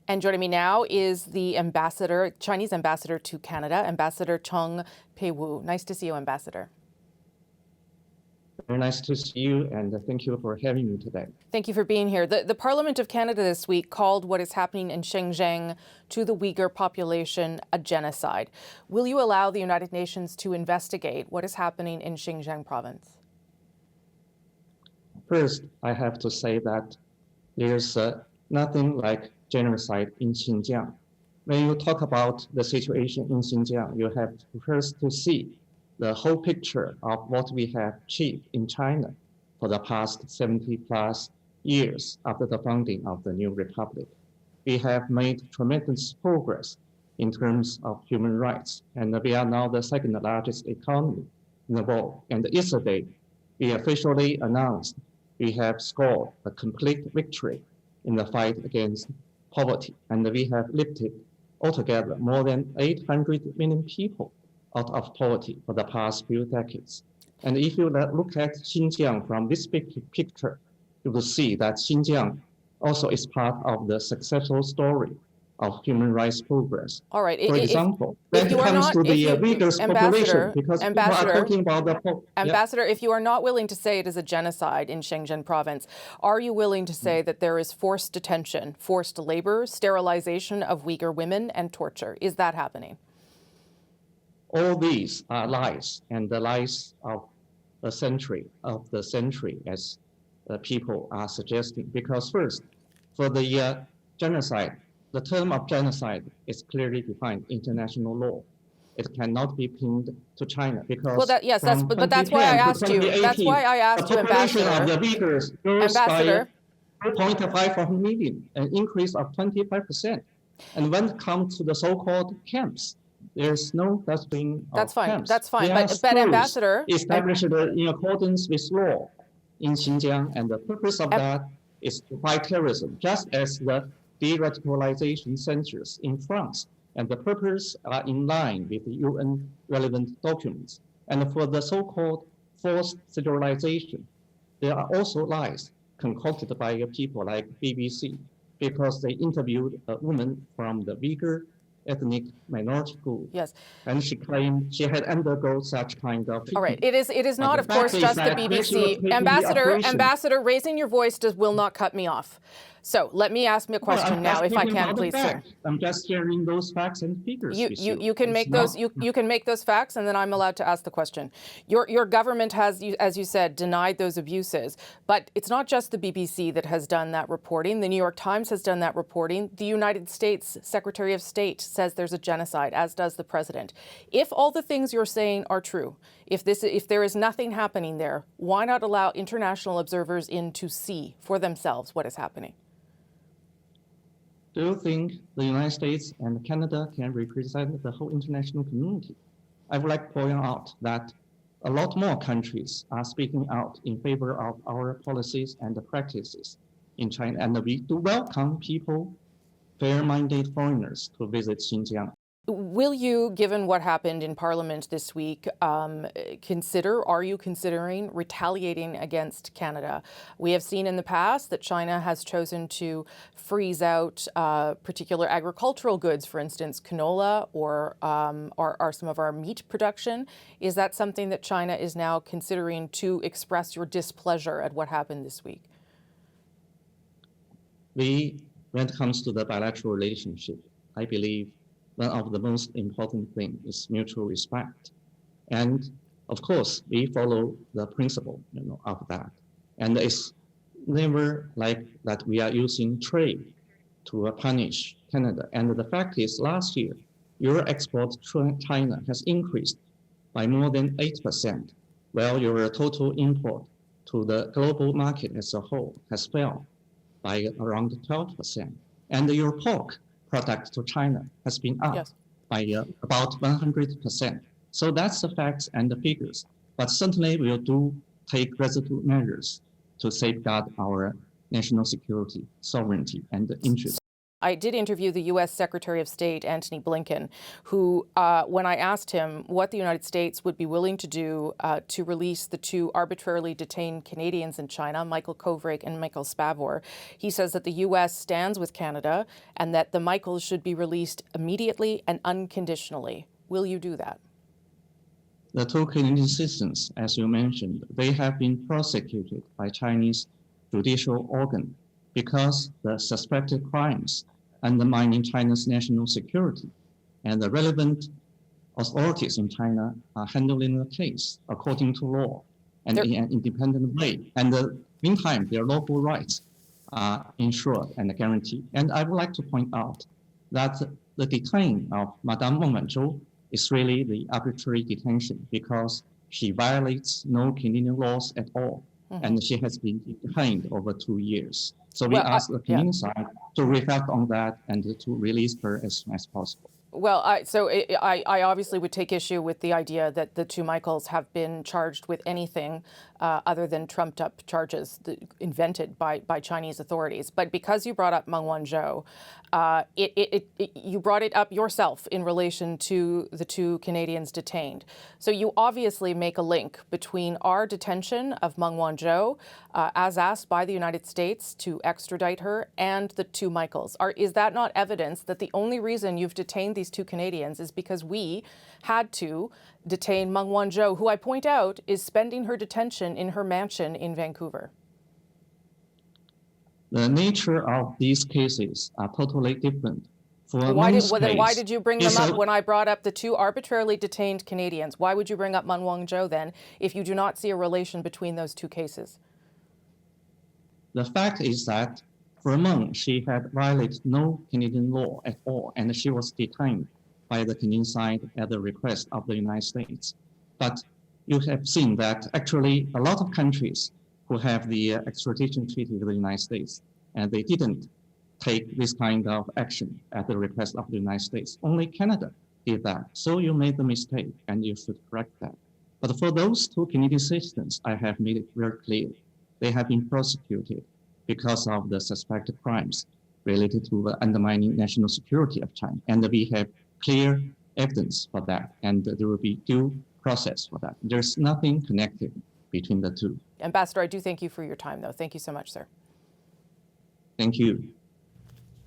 And joining me now is the Chinese ambassador to Canada, Ambassador Cong Peiwu. Nice to see you, Ambassador. Very nice to see you, and thank you for having me today. Thank you for being here. The Parliament of Canada this week called what is happening in Xinjiang to the Uighur population a genocide. Will you allow the United Nations to investigate what is happening in Xinjiang province? First, I have to say that there's nothing like genocide in Xinjiang. When you talk about the situation in Xinjiang, you have to first to see the whole picture of what we have achieved in China for the past 70 plus years after the founding of the new republic. We have made tremendous progress in terms of human rights, and we are now the second largest economy in the world. And yesterday, we officially announced we have scored a complete victory in the fight against poverty, and we have lifted altogether more than 800 million people out of poverty for the past few decades. And if you look at Xinjiang from this big picture, you will see that Xinjiang also is part of the successful story of human rights progress. All right. For example, when it comes to the Uyghur population, because people are talking about the... Ambassador, if you are not willing to say it is a genocide in Xinjiang province, are you willing to say that there is forced detention, forced labor, sterilization of Uyghur women, and torture? Is that happening? All these are lies, and the lies of the century, as people are suggesting. Because first, for the genocide, the term of genocide is clearly defined in international law. It cannot be pinned to China because but that's why I asked you. That's why I asked you, Ambassador. The population of the Uyghurs grows by 2.5 million, an increase of 25%. And when it comes to the so-called camps, there's no such thing. That's fine. Camps. That's fine. But Ambassador, established in accordance with law in Xinjiang, and the purpose of that is to fight terrorism, just as the de-radicalization centers in France, and the purpose are in line with the UN relevant documents. And for the so-called forced sterilization, there are also lies concocted by people like BBC, because they interviewed a woman from the Uighur ethnic minority group. Yes. And she claimed she had undergone such kind of treatment. All right. It is not, of course, just the BBC. Ambassador, raising your voice will not cut me off. So let me ask me a question now, if I can, please, sir. I'm just sharing those facts and figures. You can make those. You can make those facts, and then I'm allowed to ask the question. Your government has, as you said, denied those abuses, but it's not just the BBC that has done that reporting. The New York Times has done that reporting. The United States Secretary of State says there's a genocide, as does the president. If all the things you're saying are true, if there is nothing happening there, why not allow international observers in to see for themselves what is happening? Do you think the United States and Canada can represent the whole international community? I would like to point out that a lot more countries are speaking out in favor of our policies and the practices in China, and we do welcome people, fair-minded foreigners, to visit Xinjiang. Will you, given what happened in Parliament this week, are you considering retaliating against Canada? We have seen in the past that China has chosen to freeze out particular agricultural goods, for instance, canola or some of our meat production. Is that something that China is now considering to express your displeasure at what happened this week? When it comes to the bilateral relationship, I believe one of the most important things is mutual respect. And of course, we follow the principle of that. And it's never like that we are using trade to punish Canada. And the fact is, last year, your export to China has increased by more than 8%, while your total import to the global market as a whole has fell by around 12%. And your pork product to China has been up by about 100%. So that's the facts and the figures. But certainly we'll do take resolute measures to safeguard our national security, sovereignty, and interests. I did interview the U.S. Secretary of State, Antony Blinken, who, when I asked him what the United States would be willing to do to release the two arbitrarily detained Canadians in China, Michael Kovrig and Michael Spavor, he says that the U.S. stands with Canada and that the Michaels should be released immediately and unconditionally. Will you do that? The two Canadian citizens, as you mentioned, they have been prosecuted by Chinese judicial organ because the suspected crimes undermining China's national security, and the relevant authorities in China are handling the case according to law and in an independent way. And in the meantime, their local rights are ensured and guaranteed. And I would like to point out that the detention of Madame Meng Wanzhou is really the arbitrary detention because she violates no Canadian laws at all. And she has been detained over 2 years. So we ask the Canadian side to reflect on that and to release her as soon as possible. Well, I obviously would take issue with the idea that the two Michaels have been charged with anything other than trumped-up charges invented by Chinese authorities. But because you brought up Meng Wanzhou, you brought it up yourself in relation to the two Canadians detained. So you obviously make a link between our detention of Meng Wanzhou, as asked by the United States to extradite her, and the two Michaels. Is that not evidence that the only reason you've detained these two Canadians is because we had to detain Meng Wanzhou, who I point out is spending her detention in her mansion in Vancouver? The nature of these cases are totally different. Then why did you bring them up when I brought up the two arbitrarily detained Canadians? Why would you bring up Meng Wanzhou then if you do not see a relation between those two cases? The fact is that for Meng, she had violated no Canadian law at all, and she was detained by the Canadian side at the request of the United States. But you have seen that actually a lot of countries who have the extradition treaty with the United States, and they didn't take this kind of action at the request of the United States. Only Canada did that. So you made the mistake, and you should correct that. But for those two Canadian citizens, I have made it very clear. They have been prosecuted because of the suspected crimes related to the undermining national security of China. And we have clear evidence for that, and there will be due process for that. There's nothing connected between the two. Ambassador, I do thank you for your time, though. Thank you so much, sir. Thank you.